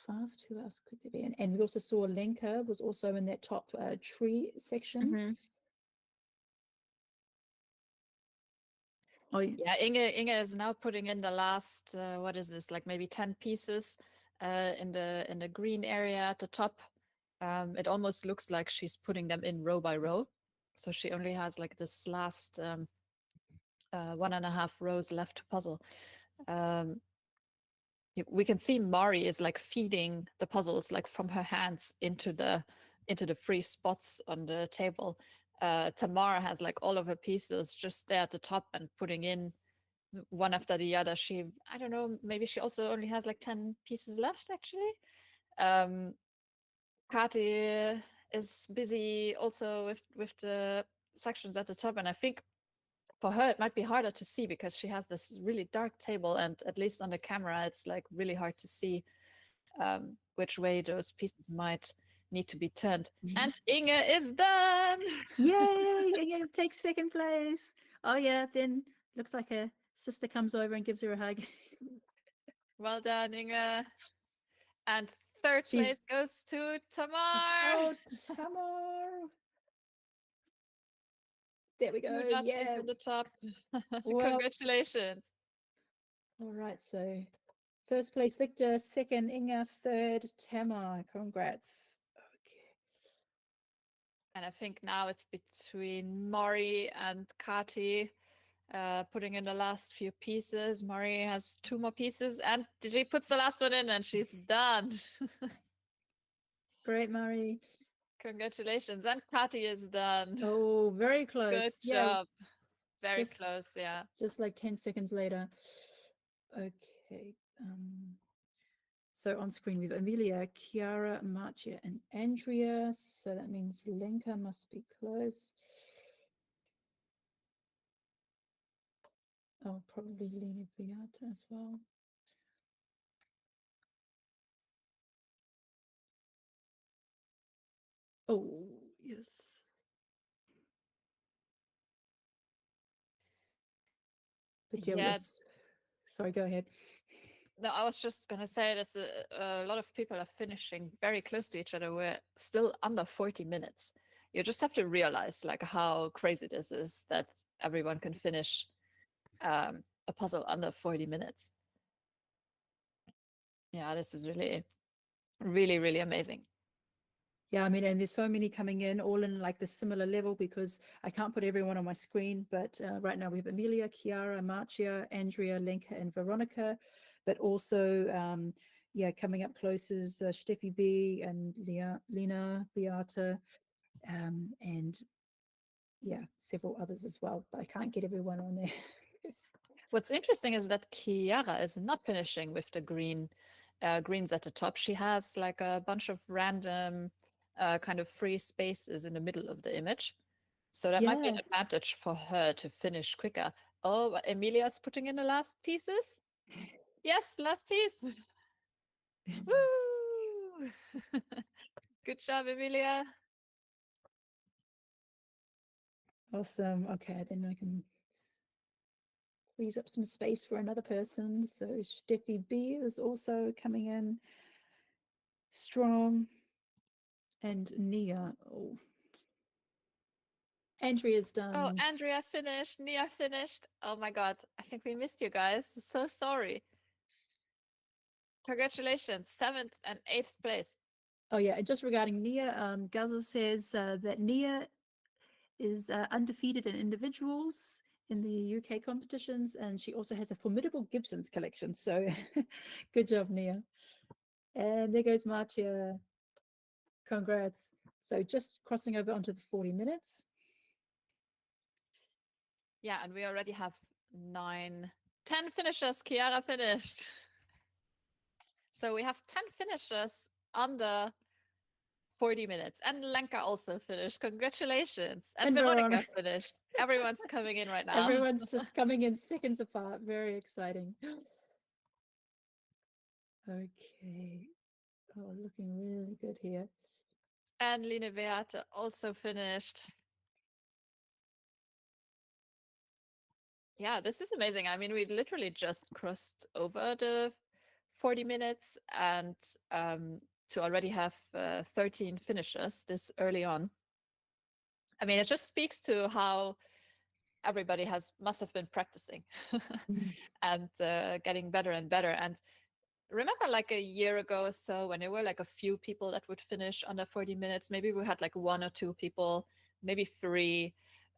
fast. Who else could there be? And we also saw Lenka was also in that top tree section. Mm-hmm. Oh, yeah. Yeah, Inge is now putting in the last what is this, like maybe 10 pieces in the green area at the top. It almost looks like she's putting them in row by row. So she only has like this last 1.5 rows left to puzzle. We can see Mari is like feeding the puzzles like from her hands into the free spots on the table. Tamara has like all of her pieces just there at the top and putting in one after the other. I don't know, maybe she also only has like 10 pieces left actually. Um, Kati is busy also with the sections at the top, and I think for her it might be harder to see because she has this really dark table, and at least on the camera it's like really hard to see which way those pieces might need to be turned. And Inge is done. Yay! Inga takes second place. Oh yeah, then looks like her sister comes over and gives her a hug. Well done, Inge. And third She's place goes to Tamar, oh Tamar. There we who go. got she's Yeah. on the top. Well, Congratulations. all right. So first place Victor, second Inga, third Tamar. Congrats. Okay. And I think now it's between Mari and Kati putting in the last few pieces. Mari has 2 more pieces, and she puts the last one in, and she's done. Great, Mari. Congratulations. And Kati is done. Oh, very Good close. Yeah, job. Very just close, yeah. just like 10 seconds later. Okay. So on screen we have Amelia, Chiara, Marcia, and Andrea. So that means Lenka must be close. Oh, probably Lena Beata as well. Oh, yes. But yeah, Yeah, sorry, go ahead. no, I was just gonna say there's a lot of people are finishing very close to each other. We're still under 40 minutes. You just have to realize like how crazy this is that everyone can finish a puzzle under 40 minutes. Yeah, this is really, really, really amazing. Yeah, I mean, and there's so many coming in, all in like the similar level because I can't put everyone on my screen. But right now we have Amelia, Chiara, Marcia, Andrea, Lenka, and Veronica. But also, yeah, coming up close is Steffi B and Lena, Beata, and yeah, several others as well. But I can't get everyone on there. What's interesting is that Chiara is not finishing with the greens at the top. She has like a bunch of random kind of free spaces in the middle of the image. So that might be an Yeah. advantage for her to finish quicker. Oh, but Emilia's putting in the last pieces. Yes, last piece. Woo! Good job, Emilia. Awesome. Okay, then I can frees up some space for another person. So Steffi B is also coming in strong. And Nia. Oh, Andrea's Oh, done. Andrea finished. Nia finished. Oh my God. I think we missed you guys. So sorry. Congratulations. 7th and 8th place. Oh yeah, just regarding Nia, Gaza says that Nia is undefeated in individuals in the UK competitions, and she also has a formidable Gibsons collection. So good job, Nia. And there goes Marcia. Congrats. So just crossing over onto the 40 minutes. Yeah, and we already have 10 finishers. Chiara finished. So we have 10 finishers under 40 minutes. And Lenka also finished. Congratulations. And Veronica finished. Everyone's coming in right now. Everyone's just coming in seconds apart. Very exciting. Okay. Oh, looking really good here. And Line Beate also finished. Yeah, this is amazing. I mean, we literally just crossed over the 40 minutes, and to already have 13 finishes this early on. I mean, it just speaks to how everybody must have been practicing and getting better and better. And remember, like a year ago or so, when there were like a few people that would finish under 40 minutes, maybe we had like 1 or 2 people, maybe 3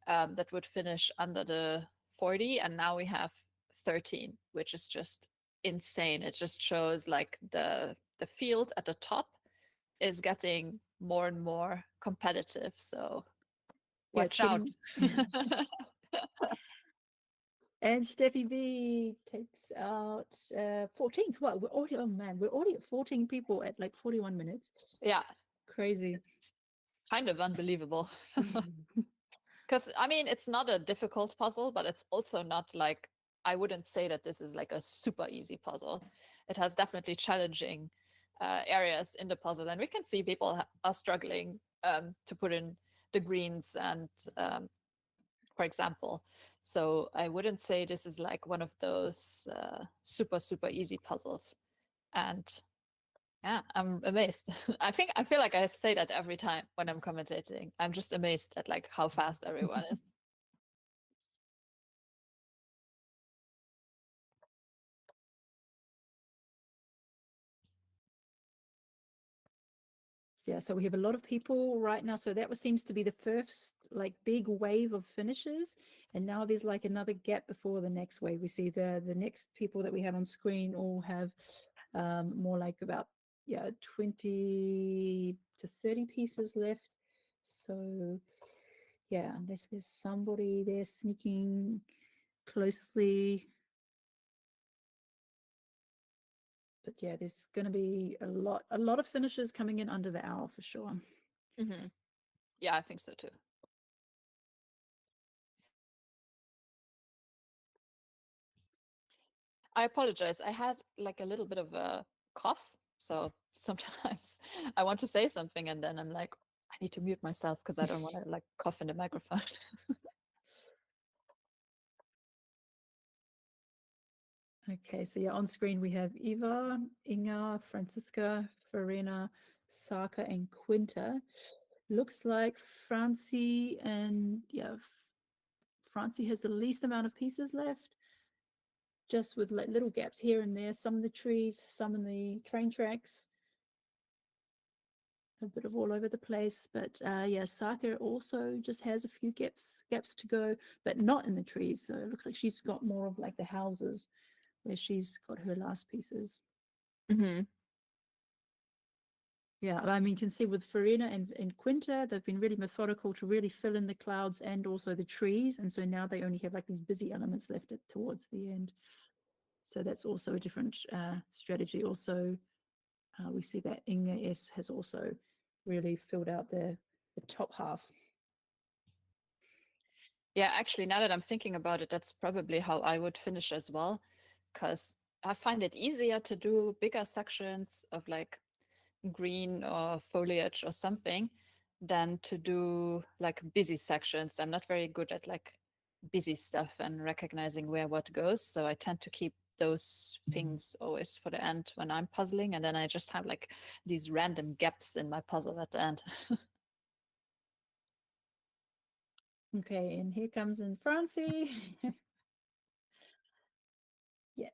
that would finish under the 40, and now we have 13, which is just insane. It just shows like the field at the top is getting more and more competitive. So watch out. And Steffi B takes out 14th. Well, we're already, oh man, we're already at 14 people at like 41 minutes. Yeah. Crazy. Kind of unbelievable. Because, I mean, it's not a difficult puzzle, but it's also not like, I wouldn't say that this is like a super easy puzzle. It has definitely challenging areas in the puzzle. And we can see people are struggling to put in the greens and for example. So I wouldn't say this is like one of those super, super easy puzzles. And yeah, I'm amazed. I feel like I say that every time when I'm commentating. I'm just amazed at like how fast everyone is. Yeah, so we have a lot of people right now. So that seems to be the first like big wave of finishes, and now there's like another gap before the next wave. We see the next people that we have on screen all have more like about 20 to 30 pieces left. So yeah, unless there's somebody there sneaking closely. But yeah, there's going to be a lot of finishes coming in under the hour for sure. Mm-hmm. Yeah, I think so too. I apologize. I had like a little bit of a cough. So sometimes I want to say something and then I'm like, I need to mute myself because I don't want to like cough in the microphone. Okay, so yeah, on screen we have Eva, Inga, Francisca, Farina, Saka, and Quinta. Looks like Francie and Francie has the least amount of pieces left, just with like little gaps here and there, some in the trees, some in the train tracks. A bit of all over the place, but yeah, Saka also just has a few gaps to go, but not in the trees. So it looks like she's got more of like the houses where she's got her last pieces. Mm-hmm. Yeah, I mean, you can see with Farina and Quinta, they've been really methodical to really fill in the clouds and also the trees. And so now they only have like these busy elements left towards the end. So that's also a different strategy. Also, we see that Inga S has also really filled out the top half. Yeah, actually, now that I'm thinking about it, that's probably how I would finish as well, because I find it easier to do bigger sections of like green or foliage or something than to do like busy sections. I'm not very good at like busy stuff and recognizing where what goes. So I tend to keep those things always for the end when I'm puzzling. And then I just have like these random gaps in my puzzle at the end. Okay, and here comes in Francie. Yeah.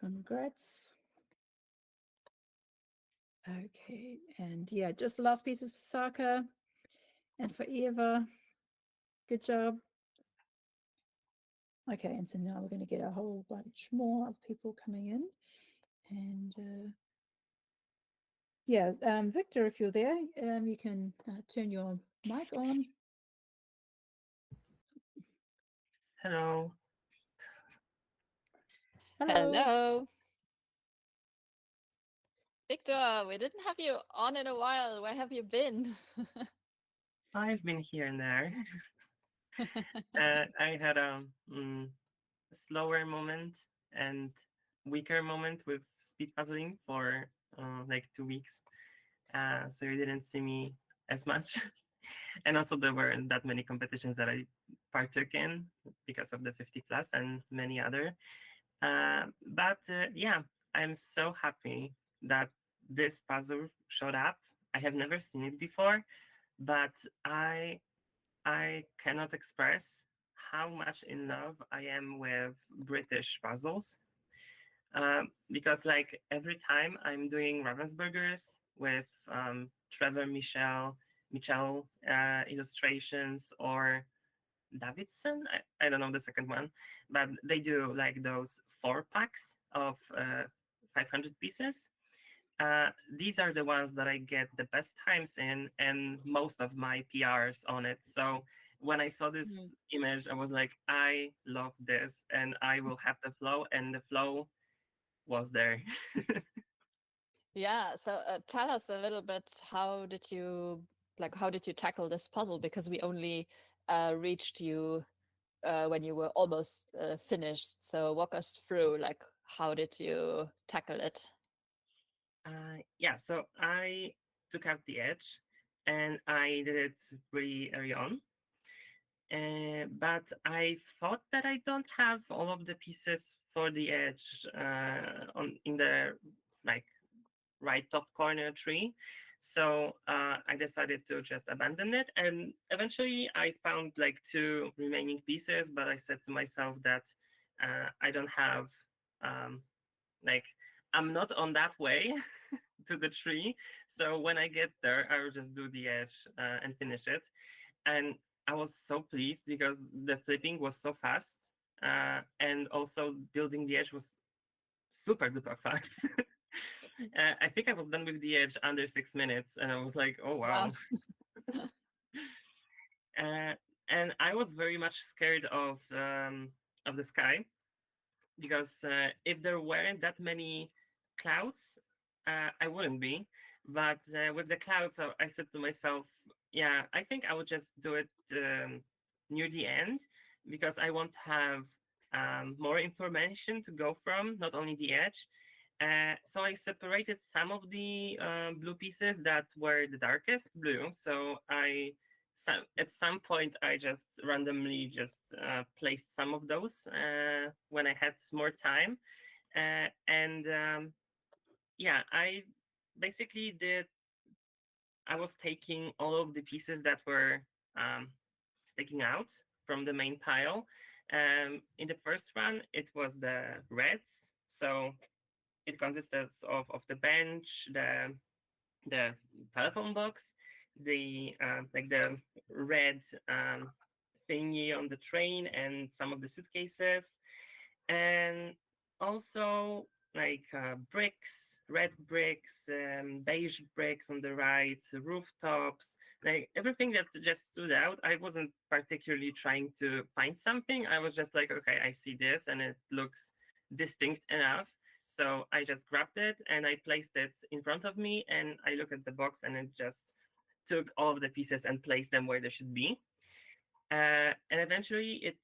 Congrats. Okay, and yeah, just the last pieces for Saka and for Eva. Good job. Okay, and so now we're going to get a whole bunch more of people coming in. And yeah, Victor, if you're there, you can turn your mic on. Hello. Hello. Hello. Victor, we didn't have you on in a while. Where have you been? I've been here and there. I had a slower moment and weaker moment with speed puzzling for like 2 weeks. So you didn't see me as much. And also there weren't that many competitions that I partook in because of the 50 plus and many other. But yeah, I'm so happy that this puzzle showed up. I have never seen it before, but I cannot express how much in love I am with British puzzles. Because like every time I'm doing Ravensburgers with Trevor Michel illustrations or Davidson, I don't know the second one, but they do like those 4 packs of 500 pieces. These are the ones that I get the best times in and most of my PRs on it. So when I saw this Mm. image, I was like, I love this and I will have the flow, and the flow was there. Yeah, so tell us a little bit, how did you tackle this puzzle? Because we only reached you when you were almost finished. So walk us through, like, how did you tackle it? Yeah, so I took out the edge and I did it pretty early on. But I thought that I don't have all of the pieces for the edge on in the like right top corner tree. So I decided to just abandon it. And eventually I found like 2 remaining pieces, but I said to myself that I don't have, um, like, I'm not on that way to the tree. So when I get there, I will just do the edge and finish it. And I was so pleased because the flipping was so fast. And also building the edge was super duper fast. I think I was done with the edge under 6 minutes, and I was like, "Oh Wow. wow!" Uh, and I was very much scared of the sky because if there weren't that many clouds, I wouldn't be. But with the clouds, I said to myself, "Yeah, I think I would just do it near the end because I want to have more information to go from, not only the edge." So I separated some of the blue pieces that were the darkest blue. So at some point I just randomly just placed some of those when I had more time, and yeah, I basically did. I was taking all of the pieces that were um, sticking out from the main pile. In the first run, it was the reds. So it consisted of the bench, the telephone box, the like the red thingy on the train, and some of the suitcases, and also like bricks, red bricks, beige bricks on the right, rooftops, like everything that just stood out. I wasn't particularly trying to find something. I was just like, okay, I see this and it looks distinct enough. So I just grabbed it and I placed it in front of me, and I look at the box and it just took all of the pieces and placed them where they should be. And eventually it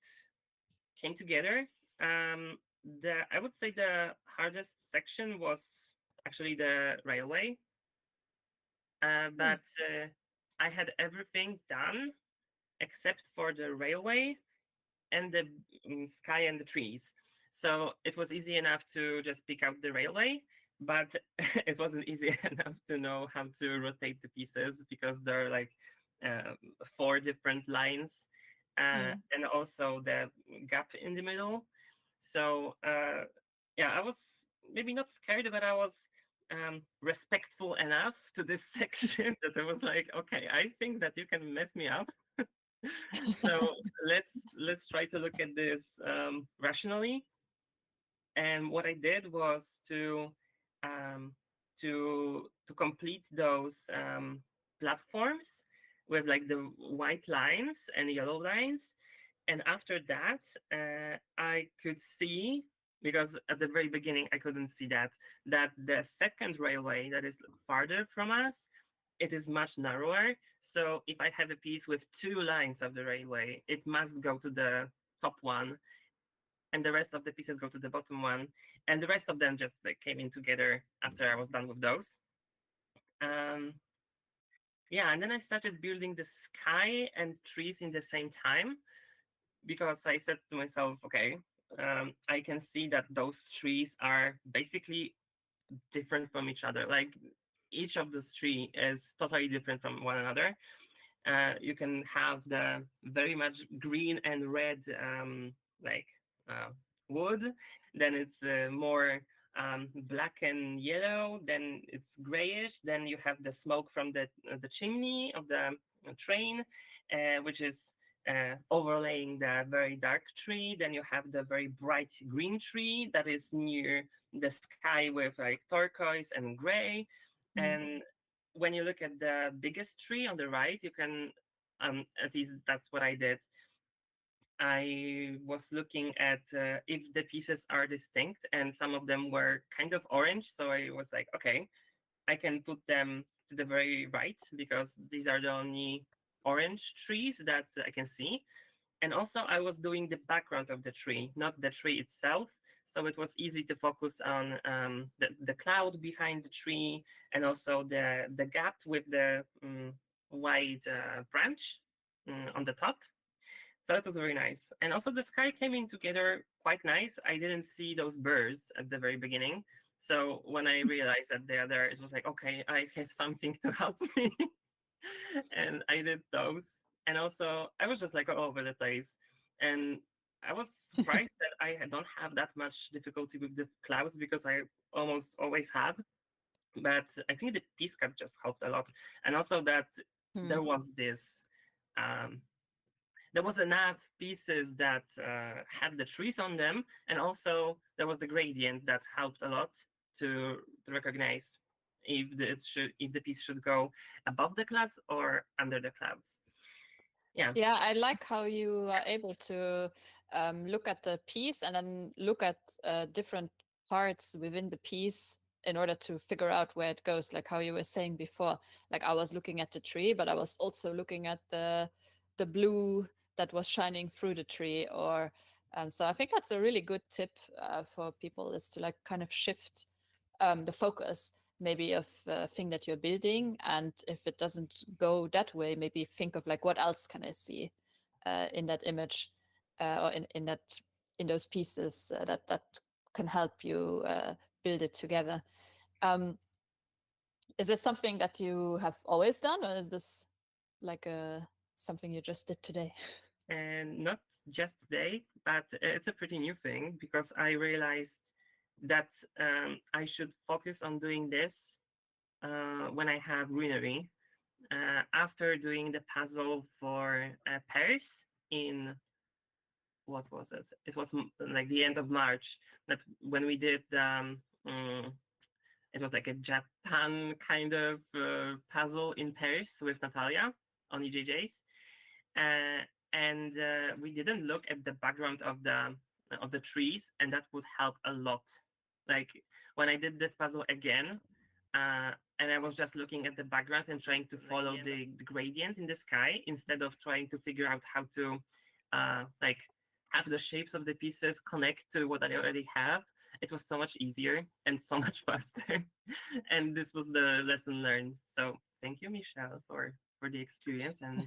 came together. The I would say the hardest section was actually the railway, Hmm. but I had everything done except for the railway and the sky and the trees. So it was easy enough to just pick out the railway, but it wasn't easy enough to know how to rotate the pieces because there are like 4 different lines Mm. and also the gap in the middle. So yeah, I was maybe not scared, but I was respectful enough to this section that I was like, okay, I think that you can mess me up. So let's try to look at this rationally. And what I did was um, to complete those platforms with like the white lines and yellow lines. And after that, I could see, because at the very beginning I couldn't see that the second railway that is farther from us, it is much narrower. So if I have a piece with two lines of the railway, it must go to the top one, and the rest of the pieces go to the bottom one, and the rest of them just like came in together after I was done with those. Um, yeah, and then I started building the sky and trees in the same time, because I said to myself, okay, I can see that those trees are basically different from each other. Like each of those tree is totally different from one another. You can have the very much green and red like uh, wood, then it's more black and yellow, then it's grayish, then you have the smoke from the chimney of the train, which is overlaying the very dark tree. Then you have the very bright green tree that is near the sky with like turquoise and gray. Mm. And when you look at the biggest tree on the right, you can, at least that's what I did. I was looking at if the pieces are distinct, and some of them were kind of orange. So I was like, okay, I can put them to the very right because these are the only orange trees that I can see. And also, I was doing the background of the tree, not the tree itself. So it was easy to focus on the cloud behind the tree, and also the gap with the wide branch on the top. So it was very nice. And also the sky came in together quite nice. I didn't see those birds at the very beginning. So when I realized that they're there, it was like, okay, I have something to help me. And I did those. And also I was just like all over the place. And I was surprised that I don't have that much difficulty with the clouds, because I almost always have. But I think the piece cut just helped a lot. And also that Hmm. there was this um, there was enough pieces that had the trees on them, and also there was the gradient that helped a lot to recognize if the piece should go above the clouds or under the clouds. Yeah. Yeah, I like how you are able to look at the piece and then look at different parts within the piece in order to figure out where it goes, like how you were saying before. Like I was looking at the tree, but I was also looking at the blue that was shining through the tree. Or so I think that's a really good tip for people, is to like kind of shift the focus maybe of a thing that you're building, and if it doesn't go that way, maybe think of like, what else can I see in that image, or in that, in those pieces that can help you build it together. um, is this something that you have always done, or is this like something you just did today? And not just today, but it's a pretty new thing, because I realized that I should focus on doing this when I have greenery. After doing the puzzle for Paris in, what was it? It was like the end of March, that when we did it was like a Japan kind of puzzle in Paris with Natalia on EJJs, uh, and we didn't look at the background of the trees, and that would help a lot. Like when I did this puzzle again, and I was just looking at the background and trying to follow the gradient in the sky, instead of trying to figure out how to like have the shapes of the pieces connect to what I already have. It was so much easier and so much faster. And this was the lesson learned. So thank you, Michelle, for the experience. And